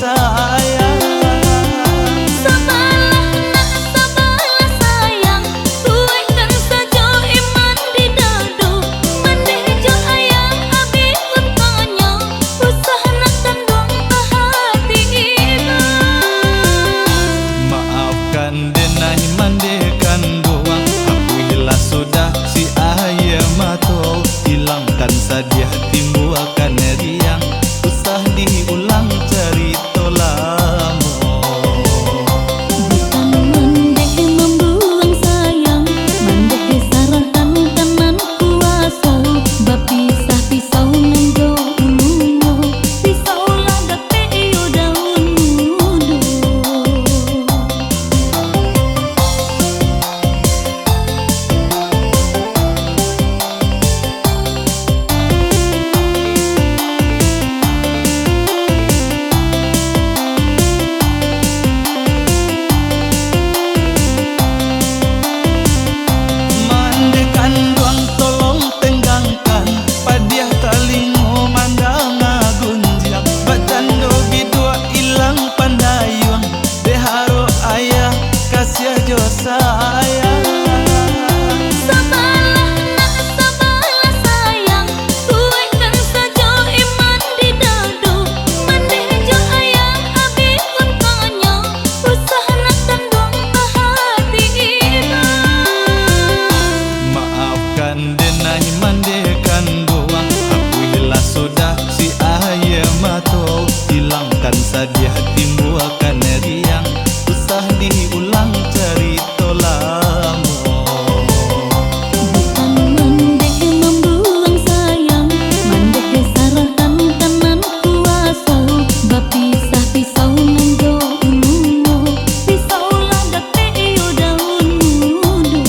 sayang. Sabarlah nak sabarlah sayang, tuaikan saja iman di dadu. Mandeh jo ayang abi untanya, usah nak kandung ke hati ibu. Maafkan denai mandekan doang, akuilah sudah si ayah mato. Hilangkan sadia timbulkan riang, usah diulang cerita lama. Bukan mandeh membuang sayang, mandeh sarahkan kanan kuasa. Bapisah pisau nenjo ulunya, pisau ladak peyo daun mudo. Mandekan doang tolong tenggangkan, padiah talingo mandang agunjang. Bacando bidua ilang pandayuang, deharo ayah kasih jo sayang. Sabarlah nak sabarlah sayang, tuaikan saja iman di dadu. Mandeh jo ayang abi untanya, usah nak kandung ke hati ibu. Maafkan denai mandekan doang, akuilah sudah si ayah mato. Hilangkan sadia timbulkan riang, usah diulang cerita lama. Bukan mandeh membuang sayang, mandeh sarahkan kanan kuasa. Bapisah pisau nenjo ulunya, pisau ladak peyo daun mudo.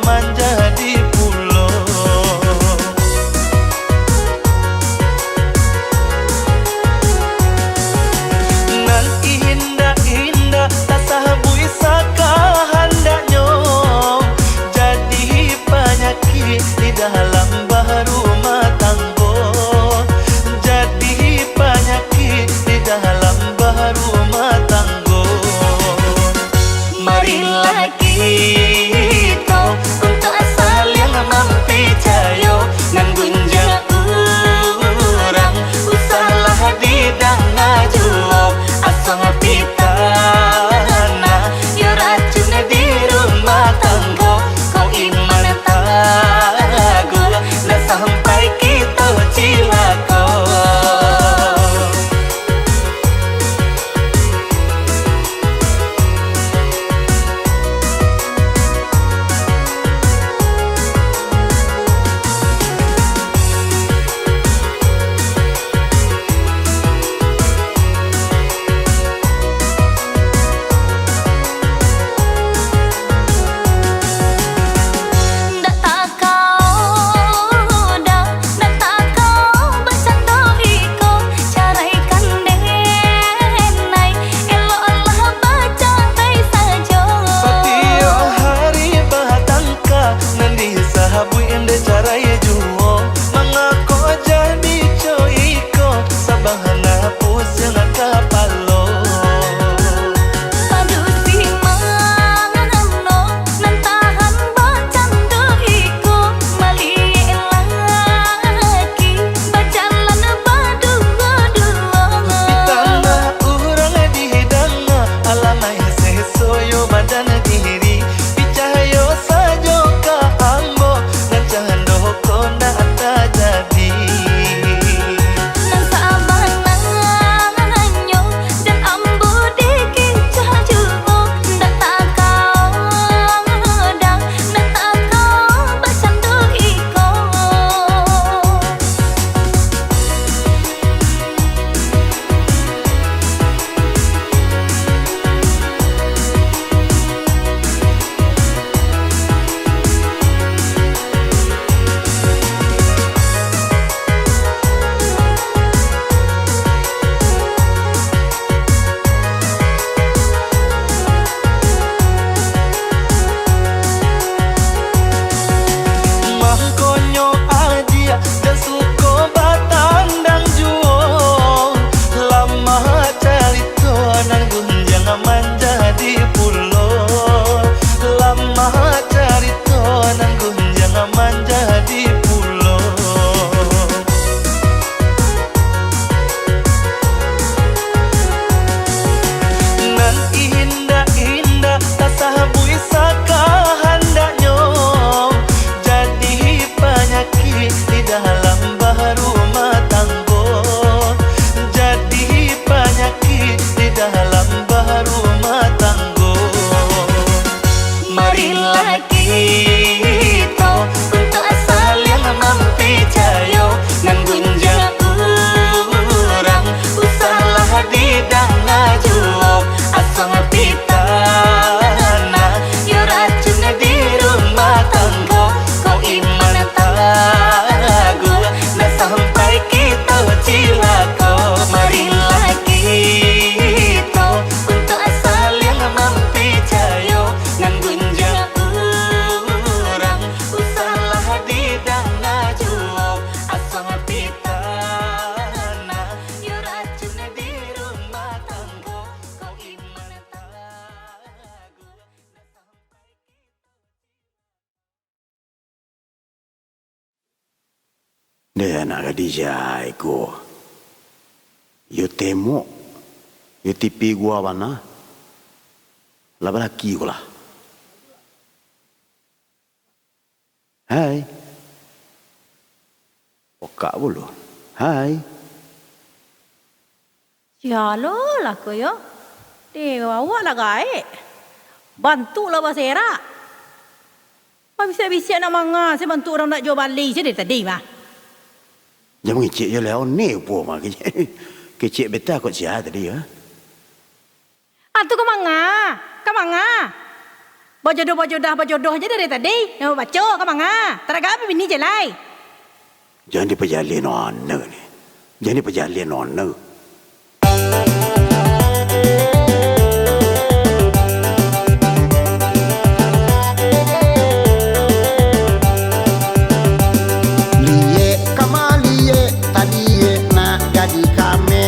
manja di pulau. Nan indah-indah tak sahabui saka handaknya, jadi penyakit di dalam baru rumah tangga, jadi penyakit di dalam baru rumah tangga. Marilah kita untuk asal yang mampu cayo, nan gunjang urang usahlah di danga juo, asal pita na yo racun di rumah tangga, kau iman tagu nak sampai kita cilaka. Dia nak Khadijah ko. Yo temo. Yo tipi gua mana? Laba laki ko lah. Hai. Okak bulu. Hai. Ya lo lah ko yo. Dia bawa lah gae. Bantu lah basera. Bisa-bisa nak manga saya bantu orang nak jual balik je dari tadi mah. Jangan ngecek je lah ni po mah kecek beta kau siapa tadi ya? Atu ke manga? Berjodoh je dari tadi. Nak baca ke manga? Teraga apa bini je lai? Jangan diperjalin honor ni. Jangan diperjalin honor. Liye kamalie tadiye nak jadi kame.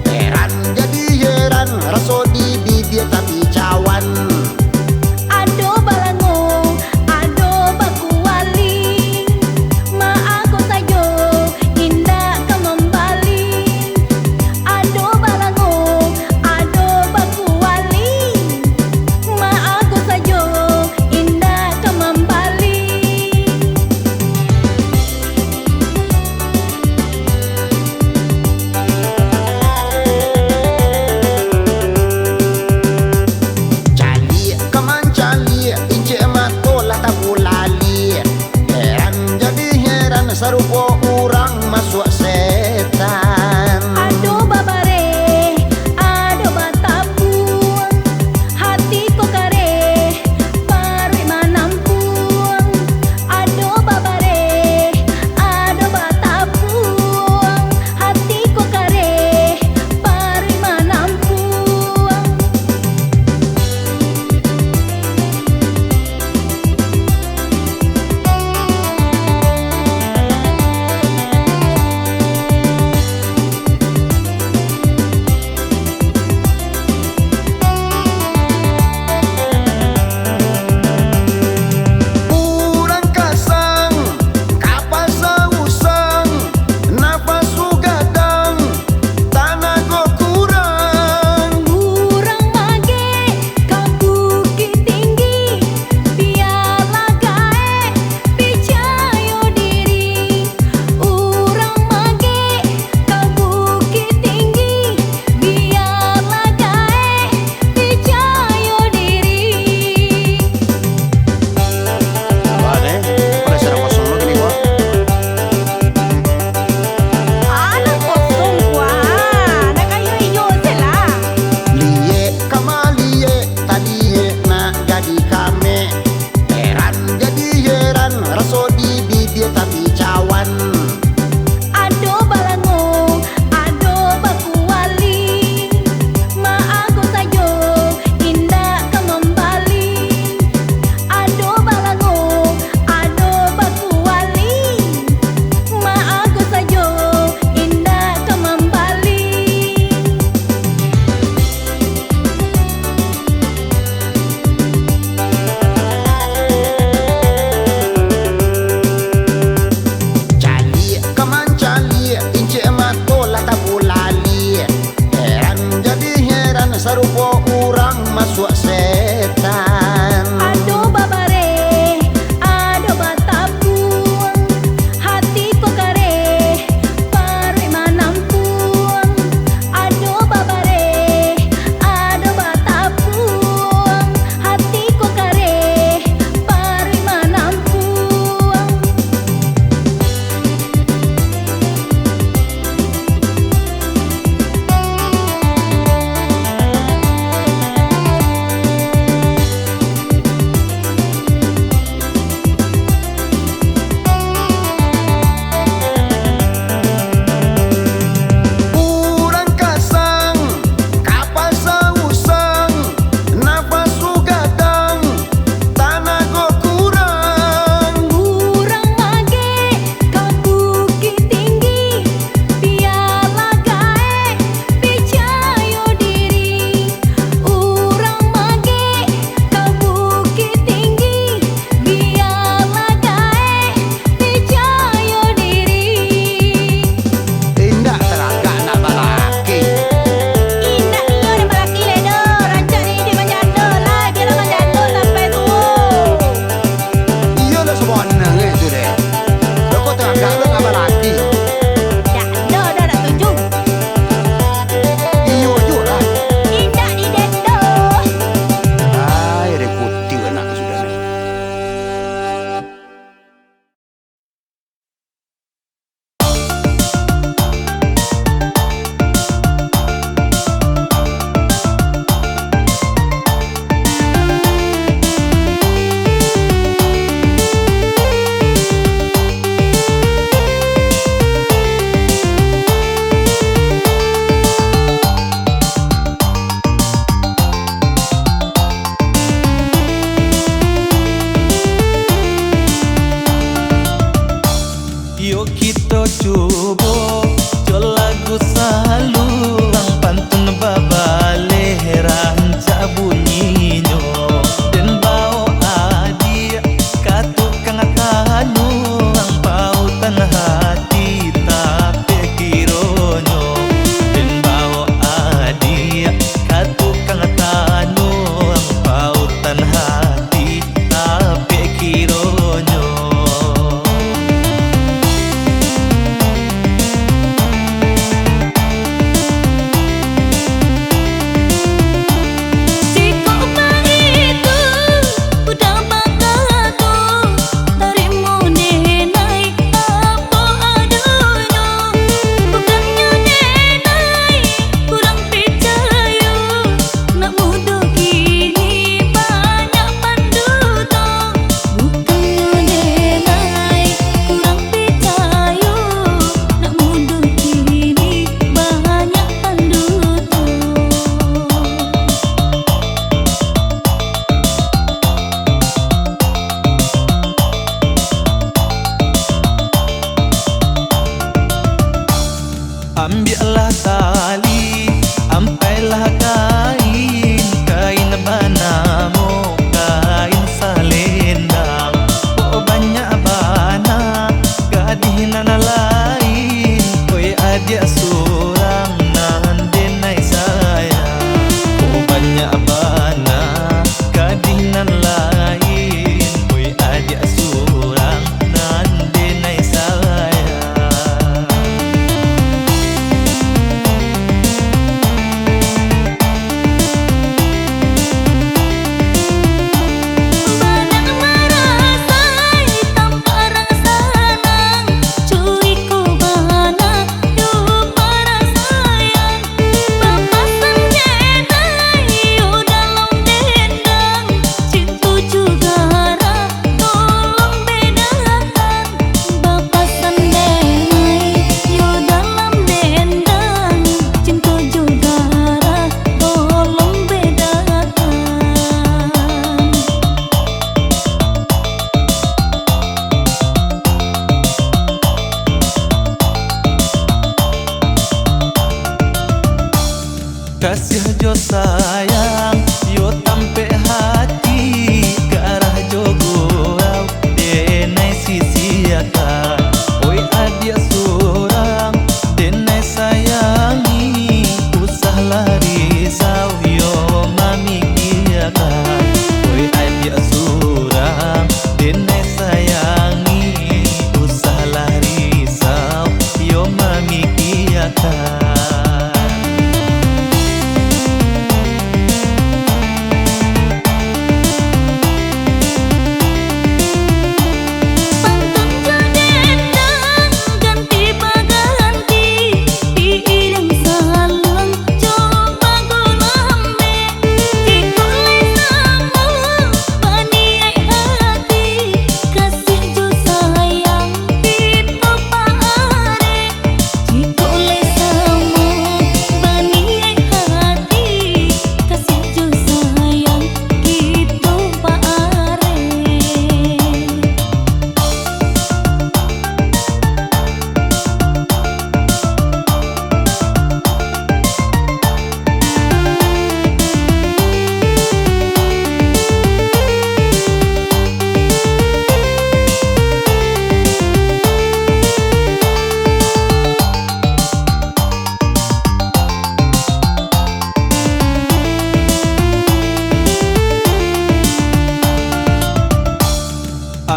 Heran jadi heran rasodi di dia tapi cawan. Ado balango, ado baku wali. Ma aku sayo indah kembali. Ado balango, ado baku wali. Ma aku sayo indah kembali. Cali keman cali ince matolah tabu lali. Heran jadi heran serupa orang masuk setan. Ado babare, ado batapun. Hatiku kare, pare manampun. Ado babare, ado batapun. Hatiku kare, pare manampun. kasih jo sayang yo tampe hati ke arah jogorau denai sisi akan oi adia surang denai sayangi usah lari sau yo mami kiakan oi adia surang denai sayangi usah lari sau yo mami kiakan.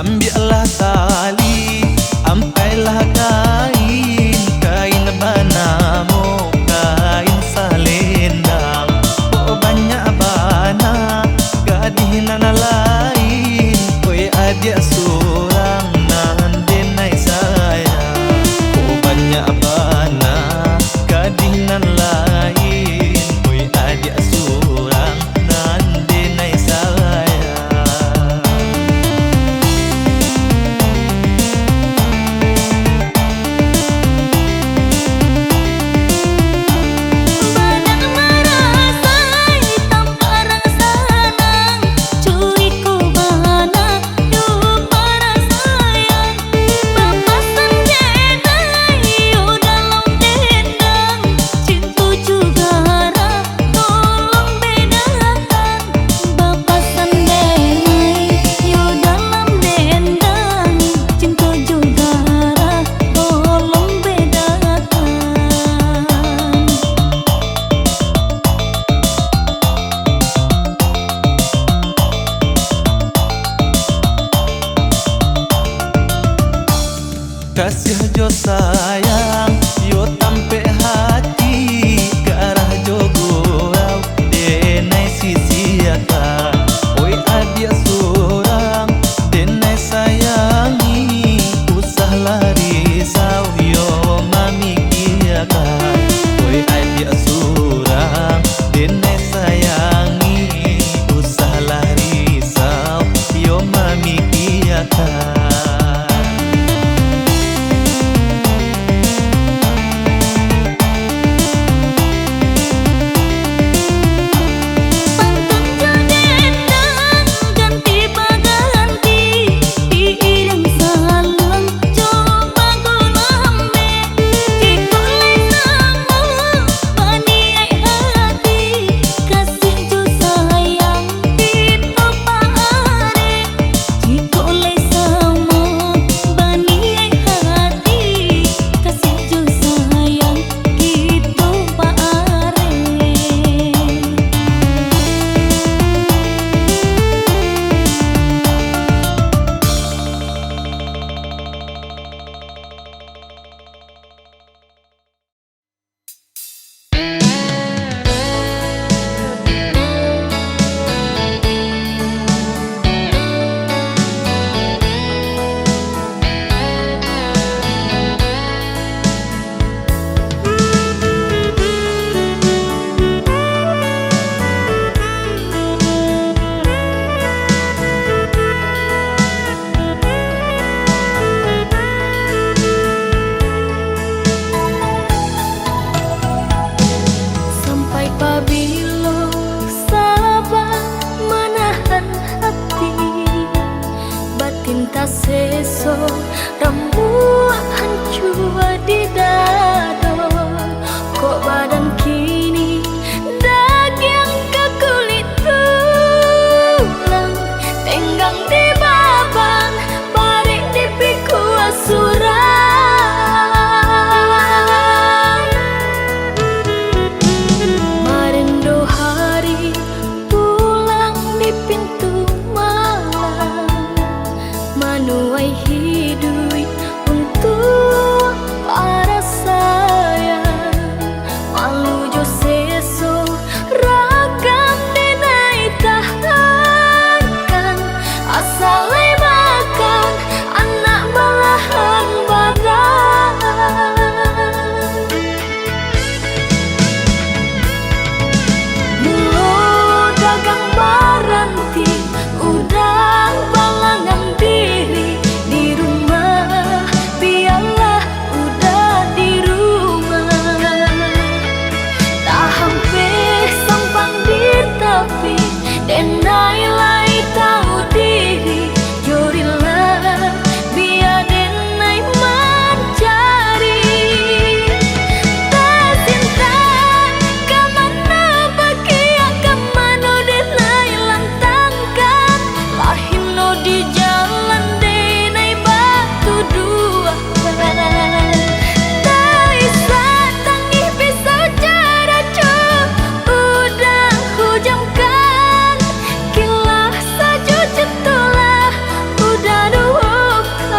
Ambillah tali, ampailah kain, kain banamo, kain salendang. Oh banyak bana, gadihinan lain, oi adia surang nan denai sayang. Oh banyak bana, gadihinan lain, oi adia surang nan denai sayang. Kasih jo sayang yo tampe hati ke arah jogorau denai sisi akan oi adia surang denai sayangi usah lari sau yo mami kiakan oi adia surang denai sayangi usah lari sau yo mami kiakan. seso rembulan jua di dado kok badan kini manuai hidup untuk para sayang malu jo seso ragam denai tahankan asal makan anak balahan badan mulo dagang baranti udang balangan diri di rumah biarlah udah di rumah tak hampir sampang di tepi denai lai tahu diri jurilah biar denai mencari tak cinta kemana bagi kemana denai lantangkan lahino di jalan denai batu dua tak isa tangi bisa cara udah hujamkan kilah saja cetulah udah dukan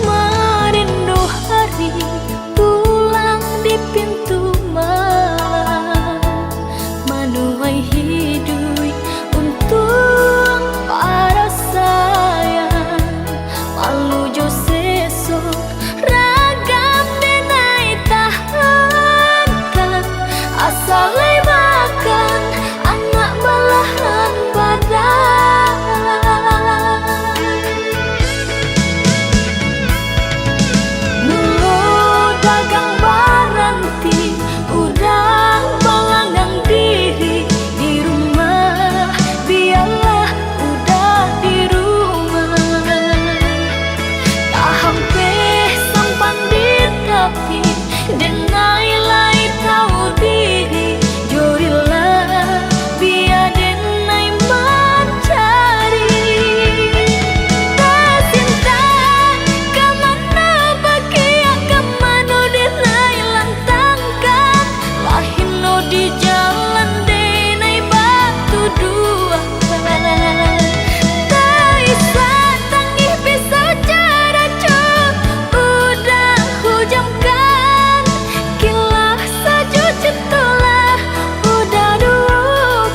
Merindu hari pulang di pintu malam manuai hidup untuk para sayang malu jo sesok ragam denai tahankan asal makan anak balahan badan mulo dagang baranti udang balangan diri di rumah biarlah udah di rumah tak hampir sampan di tepi denai lai tahu diri jurilah biar denai mencari tak cinta kemana bagi kemana denai lantangkan lahino di jalan denai batu dua tak isa tangi bisa cara udah hujamkan kilah saja cetulah udah dukan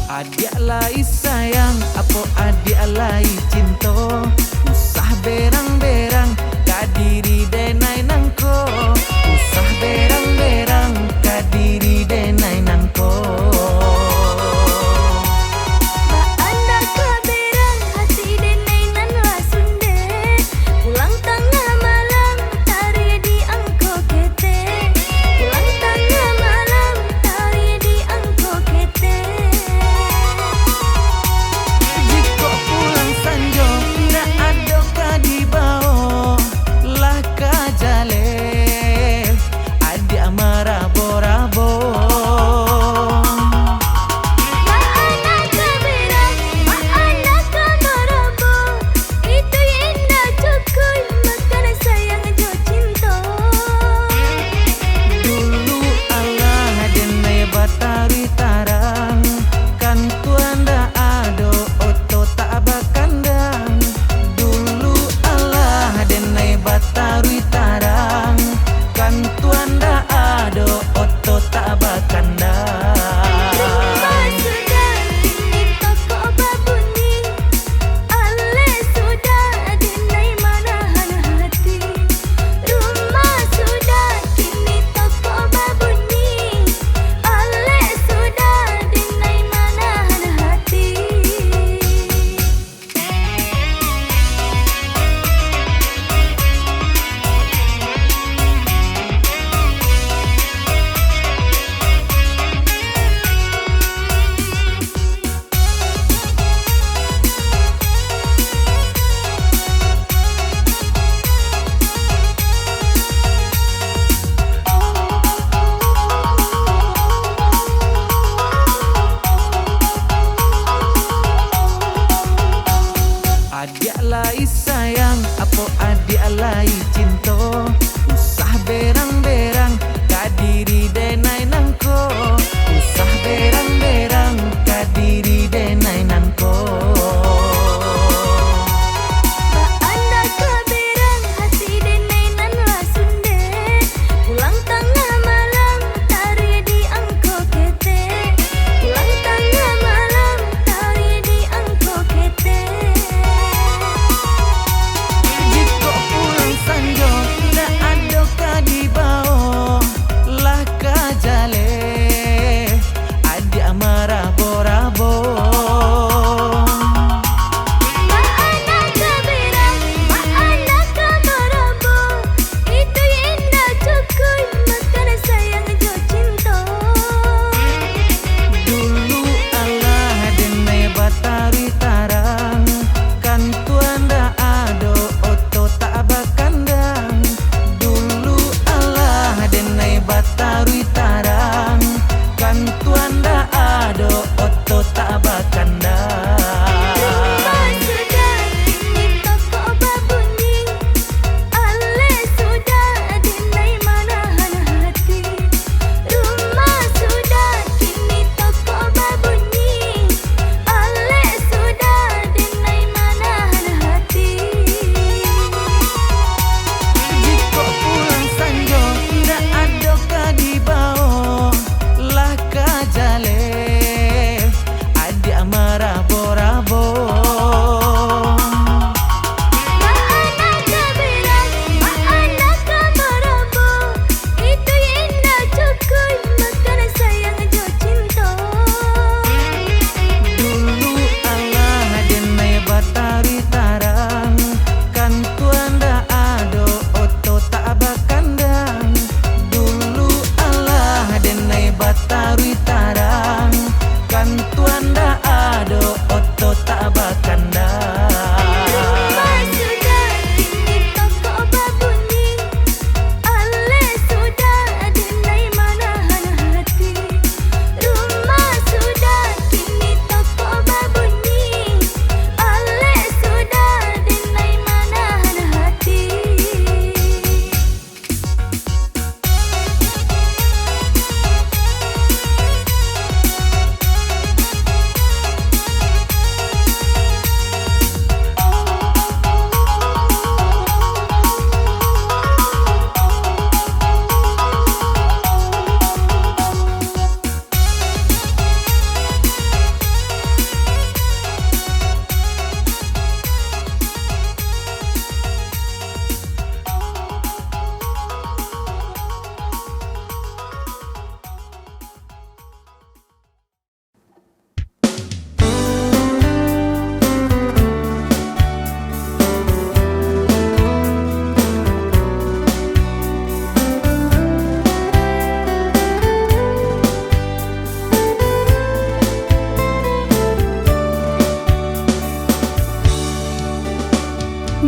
Adik alai sayang, apa adik alai cinta. Usah berang-berang, kadiri denai nangko. Usah berang-berang, kadiri denai nangko. Ba anda keberang hati denai nan lasunde pulang tengah malam tari di angko kete pulang tengah malam tari di angko kete Jika pulang sanjo, ndak ada kadi bao.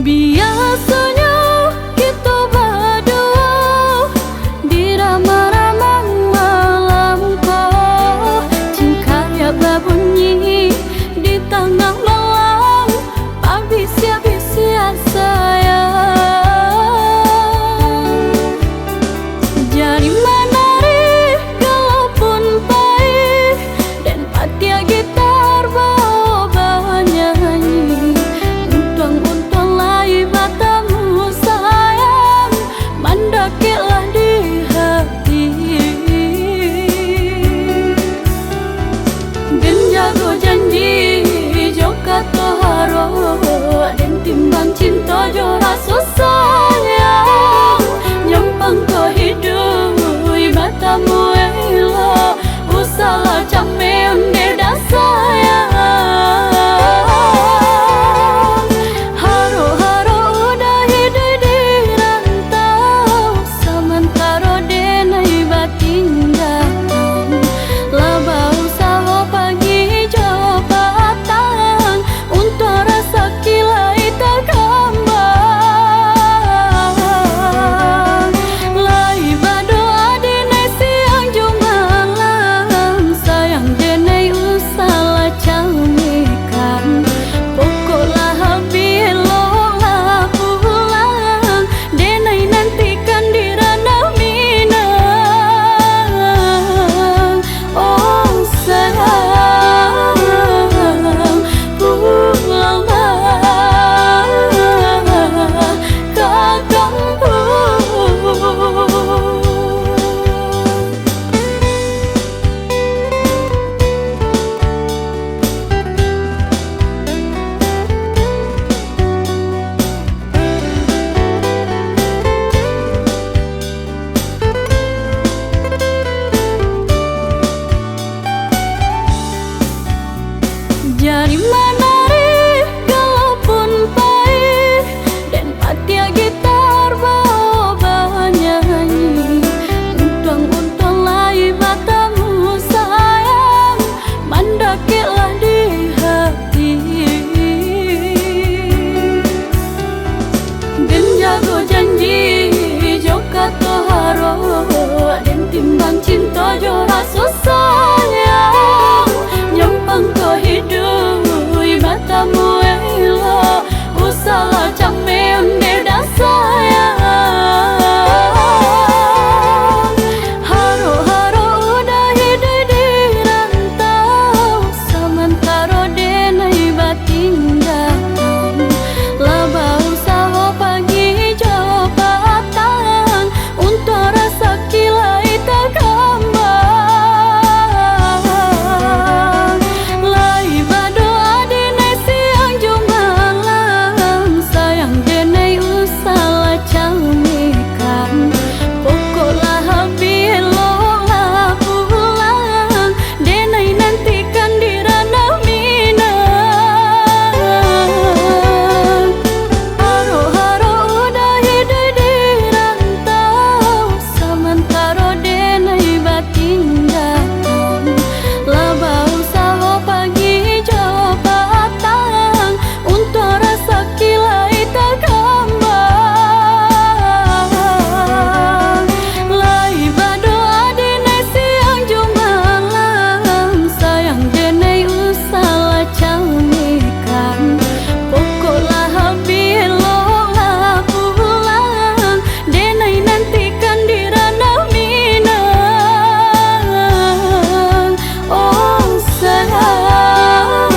Biasanya kita berdua diramah-ramah malam kau, cingkarya berbunyi di tengah malam, babisia-bisia sayang. Jadi menarik kalaupun pahit, dan patia gitar bawa nyanyi. Untung-untung lai matamu sayang, mandakilah di hati. Dan jago janji joka toharo, dan timbang cinta jo rasa sayang. Nyampang kau hidup matamu elo, usaha capek unde dah sayang. Haro-haro udah hidup di rantau, sementara denai batin datang. Laba usaha pagi jo patang, untuk rasa kilai terkambang. Lai berdoa denai siang jo malam, sayang denai usaha camikan. Pokoklah habis lola pulang, denai nantikan di ranah Minang. Oh sayang, pulanglah ke kampung. Jadi menarik kalaupun pahit, dan patia gitar bawa nyanyi. Untung-untung lai matamu sayang, mandakilah di hati. Dan jago janji joka toharo, dan timbang cinta jo rasa sayang. Nyampang kau hidup matamu elo, usaha capek unde dah sayang. Haro-haro udah hidup di rantau, sementara denai batin datang. Laba usaha pagi jo patang, untuk rasa kilai terkambang. Lai berdoa denai siang jo malam, sayang denai usaha camikan. Pokoklah habis lola pulang, denai nantikan di ranah Minang. Haro-haro udah hidup di rantau, sementara denai batin datang. Laba usaha pagi jo patang, untuk rasa kilai terkambang. Lai berdoa denai siang jo malam, sayang denai usaha camikan. Pokoklah habis lola pulang, denai nantikan di ranah Minang. Oh sayang,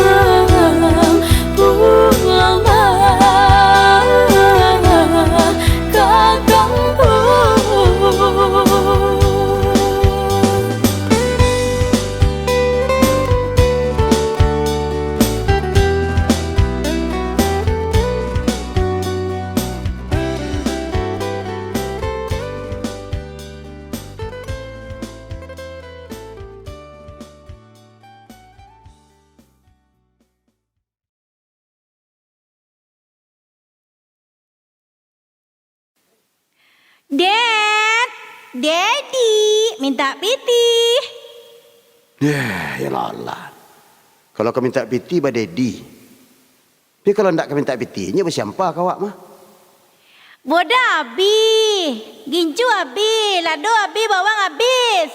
pulanglah ke kampung. Dad, Daddy, minta piti. Ya Allah. Kalau kau minta piti pada Daddy, Tapi kalau ndak kami tak pitinya bersiapa kau awak mah? Boda abi, gincu abi, lado abi, bawang habis.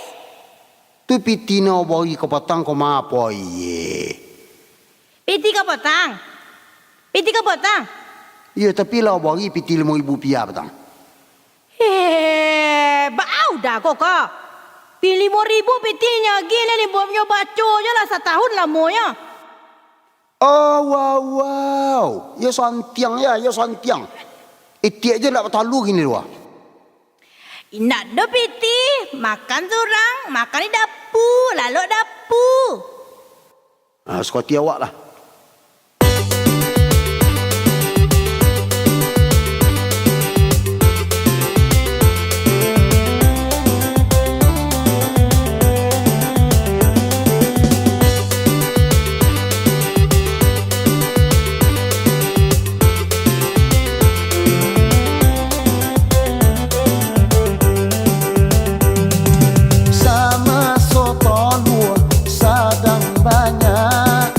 Tu piti no bagi kau patang kau ma apa ye? Piti kau potang. Piti kau potang. Ya tapi lah bagi piti 5,000 rupiah patang. Bau dah kok. Pilih 5,000 pitinya gini ni bomnya baco je lah setahun lamonya. Oh wow. Ya santiang. Itiak je nak bertalu gini luar. Nak do piti, makan surang, makan di dapur, lalu dapur. Sekoti awak lah. Sama soto lua sadang banyak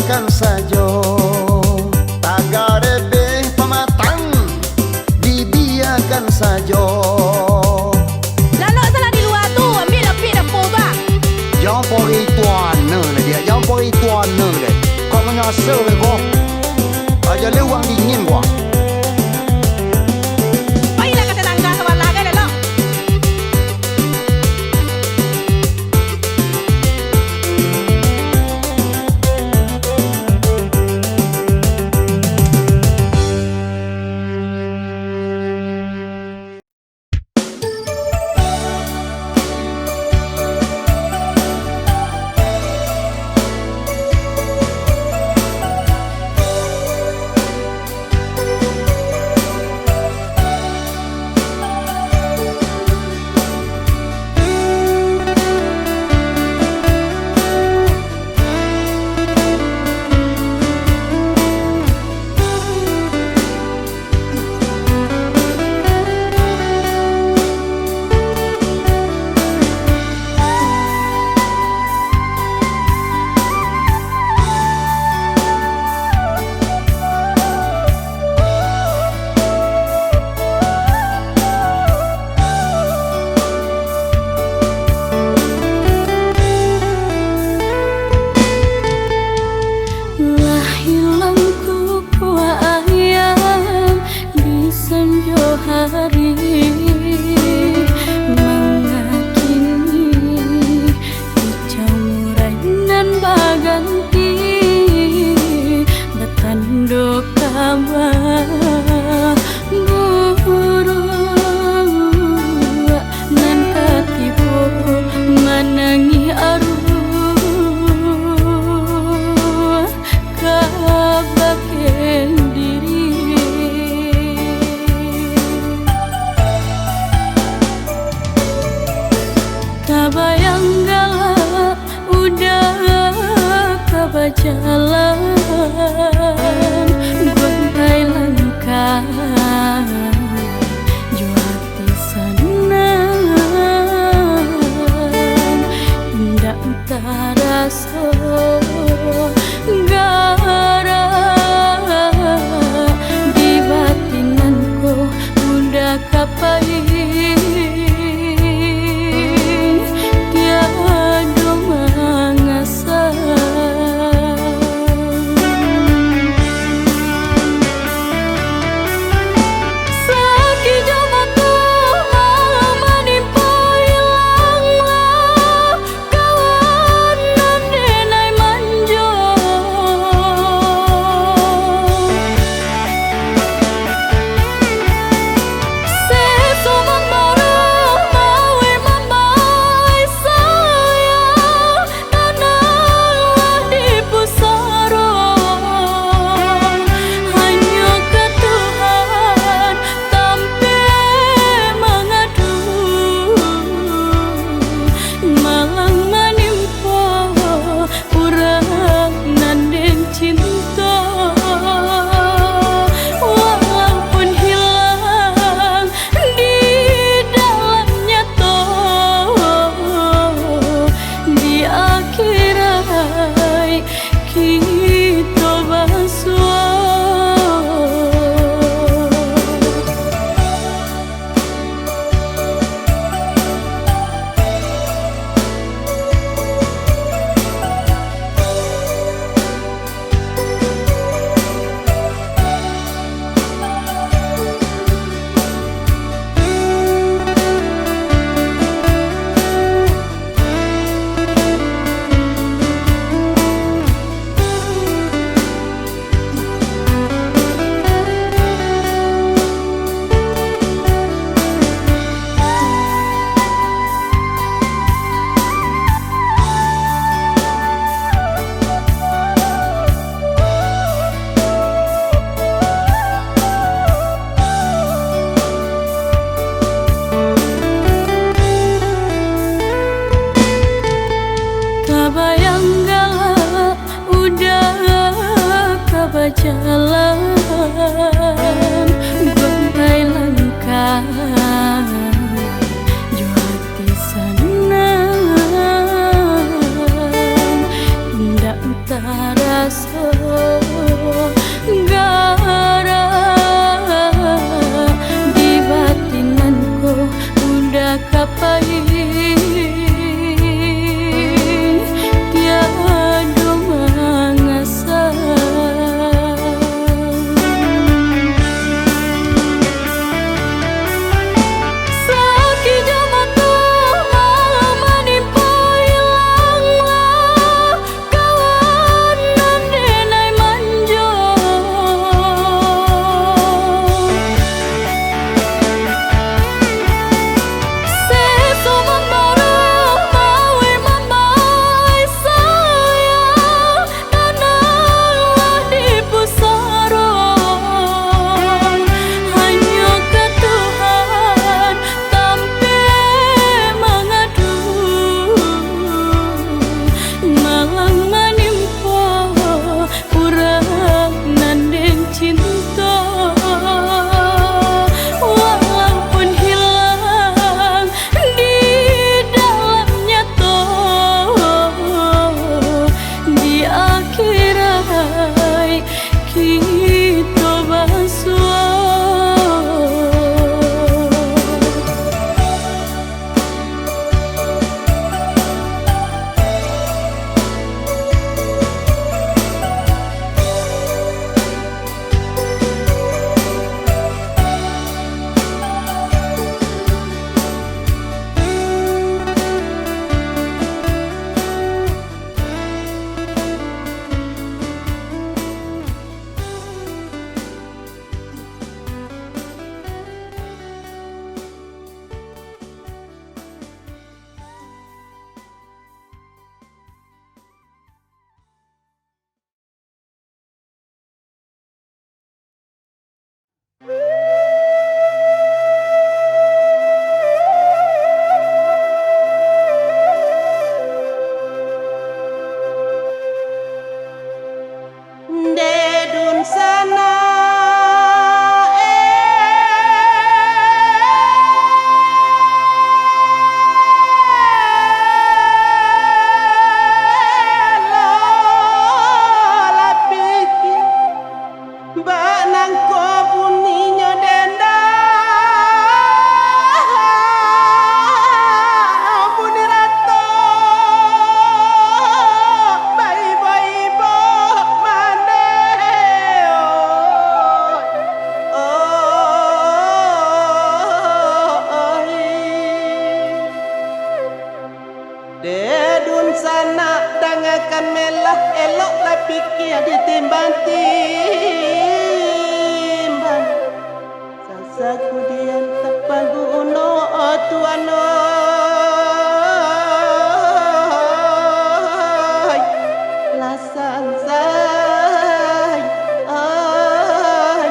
dibiarkan saja. Tagarebe pematang dibiarkan saja. Lalu salah di luar tu ambil api dan poba. Jangan pori tuana lah dia, jangan pori tuana lah. Kau menyasar kau. Aja lewang dingin kau. Baiklah kata tangga sama laga lalu. Jalan gontai langkah juati senang indah terasa gara di batinanku udah kapai tiada mengasah. Jalan gontai langkah juati senang indah terasa gara di batinanku udah kapai tiada mengasah sakit jamaku menimpa hilanglah kawan nan denai manjo seso membaru mawe mamai sayang tanahlah di pusara hanya ke Tuhan tampe mengadu malang menimpa urang nandeng cinta walaupun hilang di dalamnya di akhirat kita basuh Dedun sana lapiki banang ko buninya denda buni rato bayi-bayi bo mane dedun sana dangakan melah elok lah pikir ditimbang-timbang sasaku dian tapagu uno tuano lasan say ay.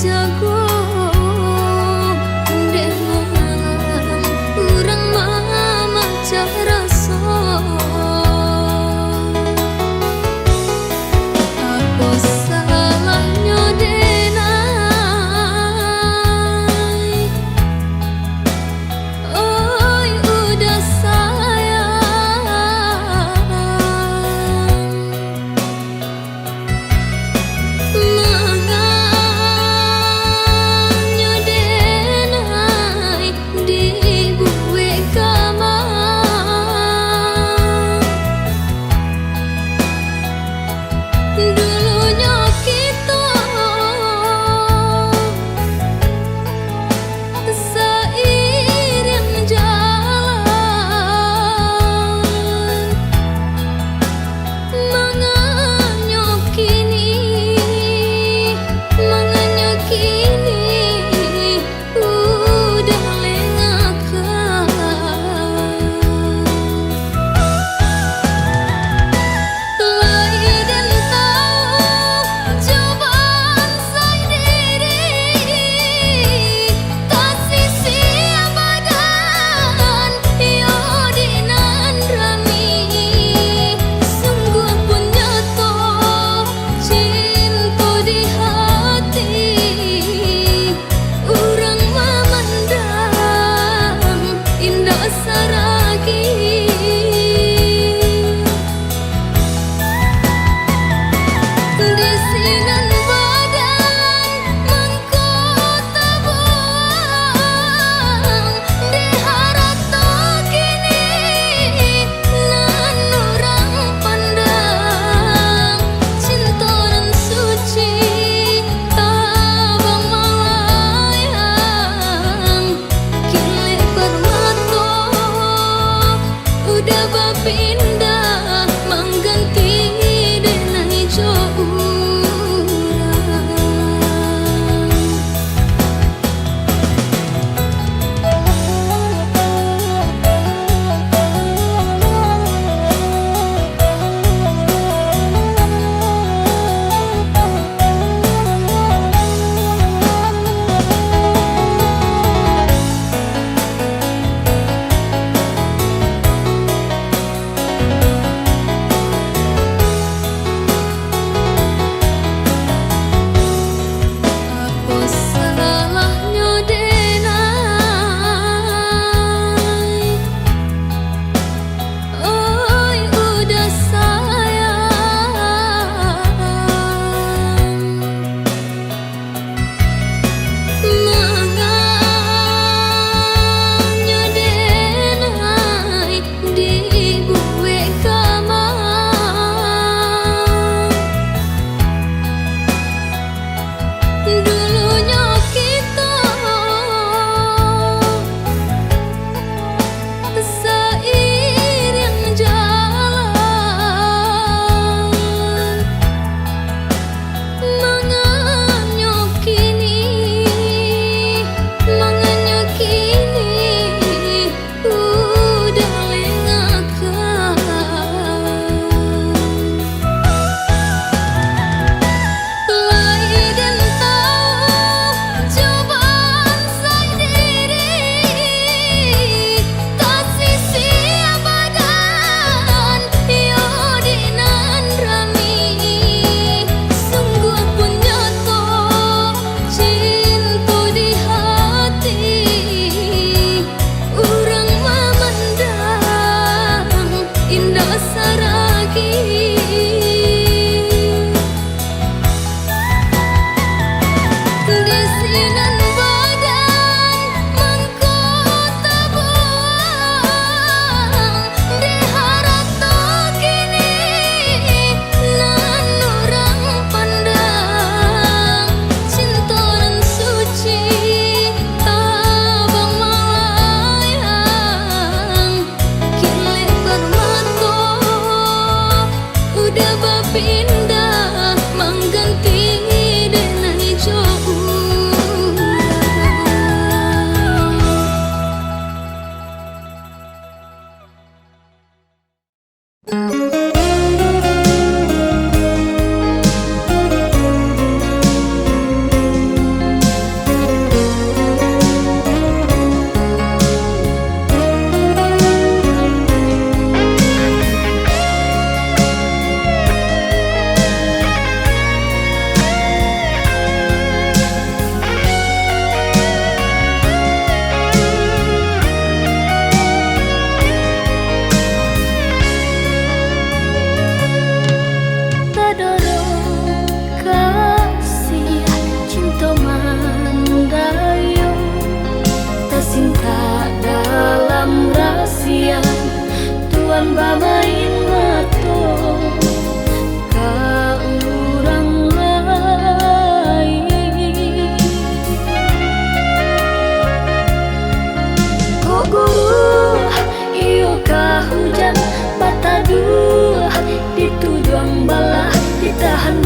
jago dek malam urang mama cara aku salahnya denai oi udah sayang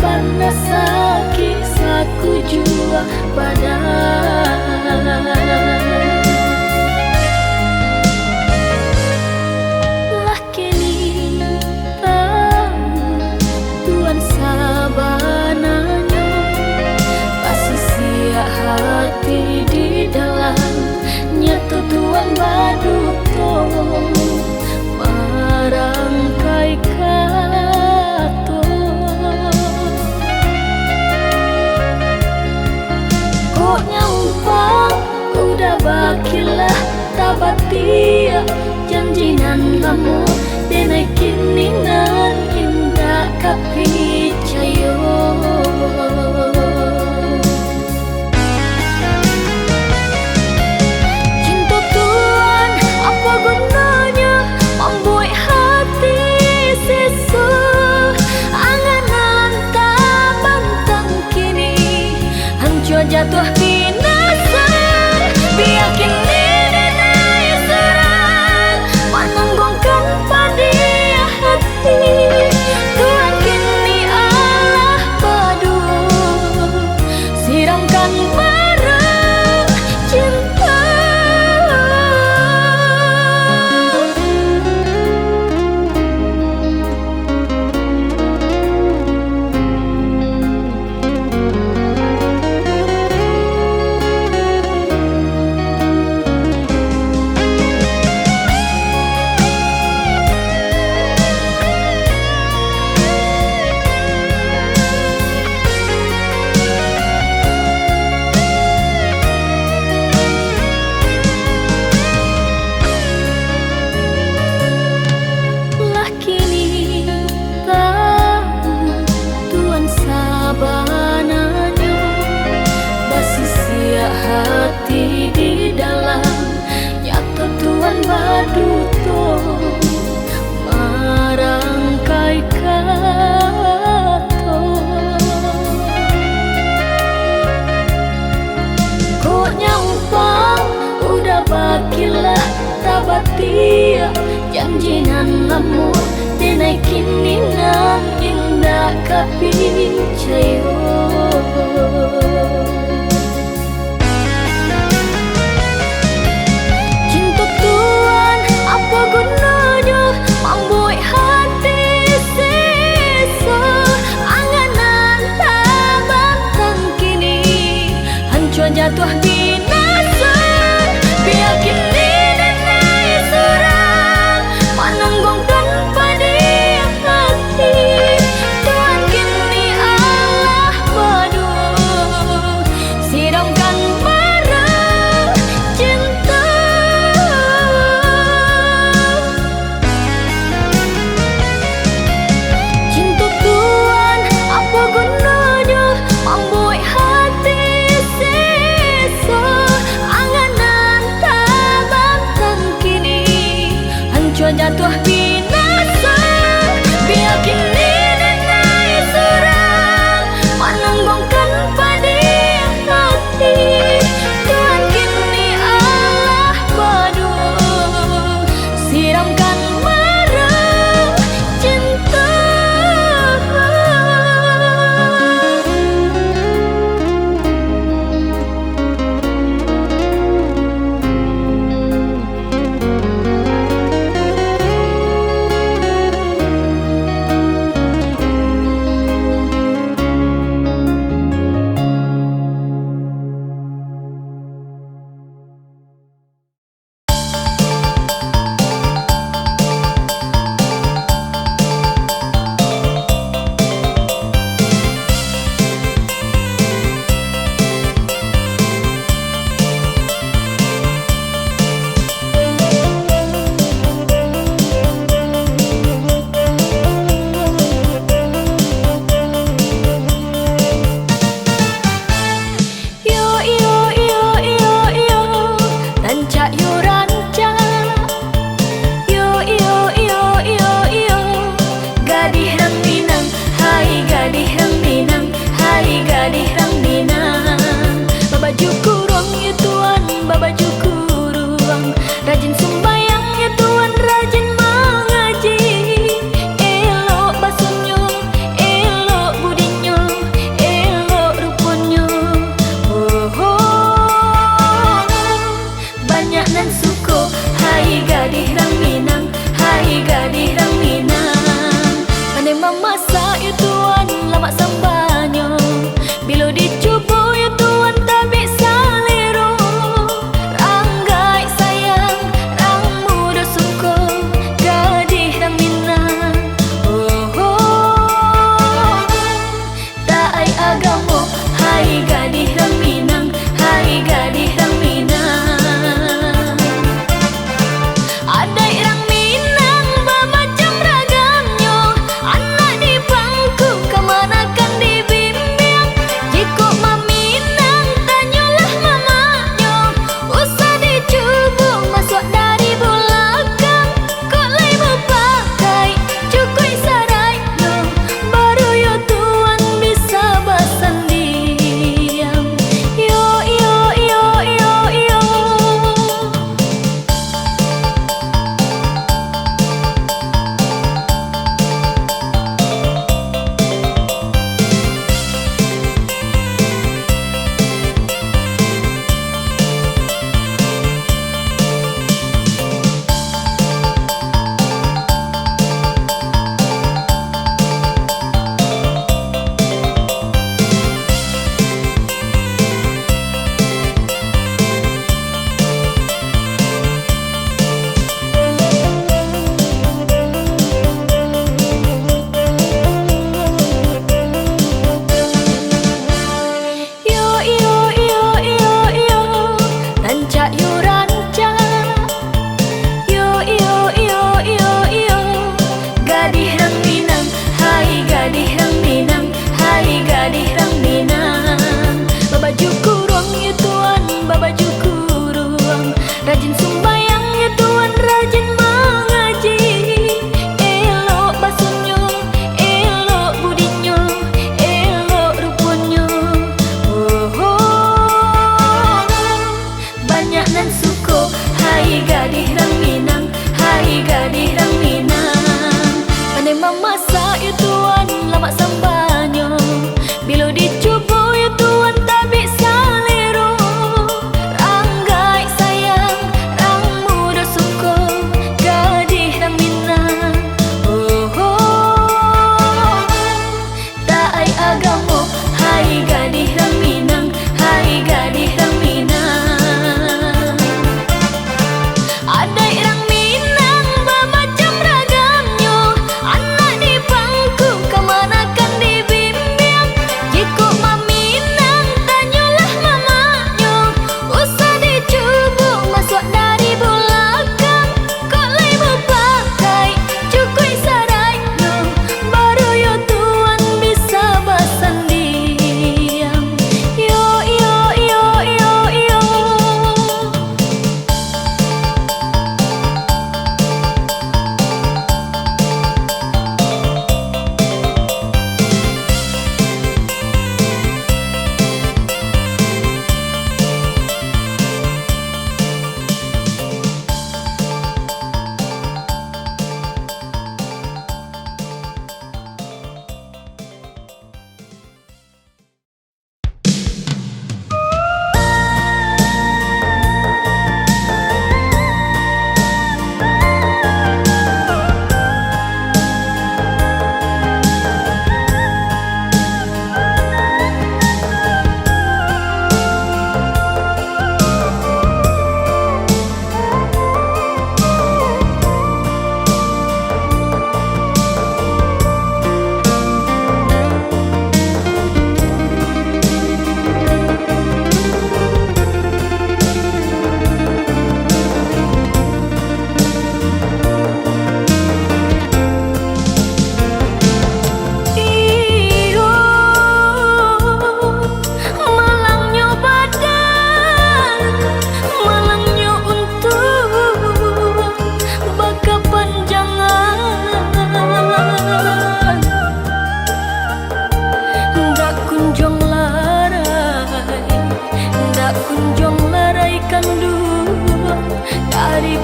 panas kisahku jua badan. Lah kini tahu Tuhan sabananya pasti siap hati di dalam nyata Tuhan baduto marangkai kato. Kok nyampang udah bakilah tabatia janjinan kamu denai kini nan indah kapicayo. Cinta Tuhan apa gunanya membuat hati sesu anganan tak bantang kini hancur jatuh binasa. Biar kini denai serang menanggungkan pada hati Tuhan kini Allah padu siramkan barang cinta. Lah kini tahu Tuhan sabananya basi siap hati di dalam nyata Tuhan baduto marangkai kato. Kok nyampang udah bakilah tabatia janjinan lamu denai kini nan indah kapicayo. Cinta Tuhan apa gunanya membuat hati sesu anganan tak bantang kini hancur jatuh binasa. Biar kini denai serang menanggungkan pada hati Tuhan kini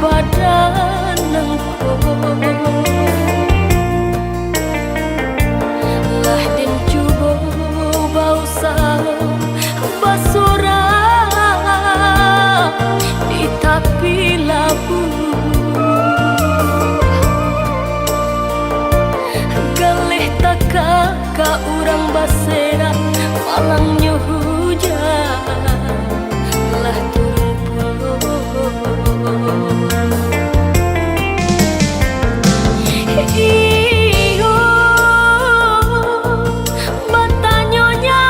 badanku lah den cubo bau salo basura di tepi labu galih taka ka urang basera malangnya hujan lah turun puluh iyo batanyonya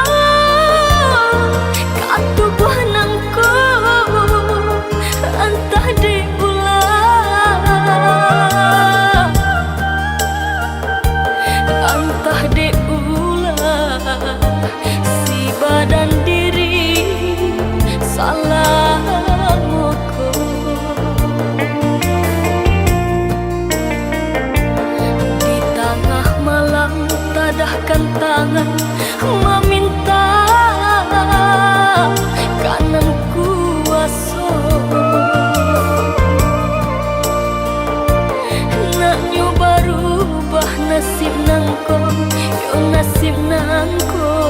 katubuh nangko entah diulah entah diulah si badan diri salah moko di tengah malam tadahkan tangan meminta kanan kuasa nak nyoba rubah nasib nangko yo nasib nangko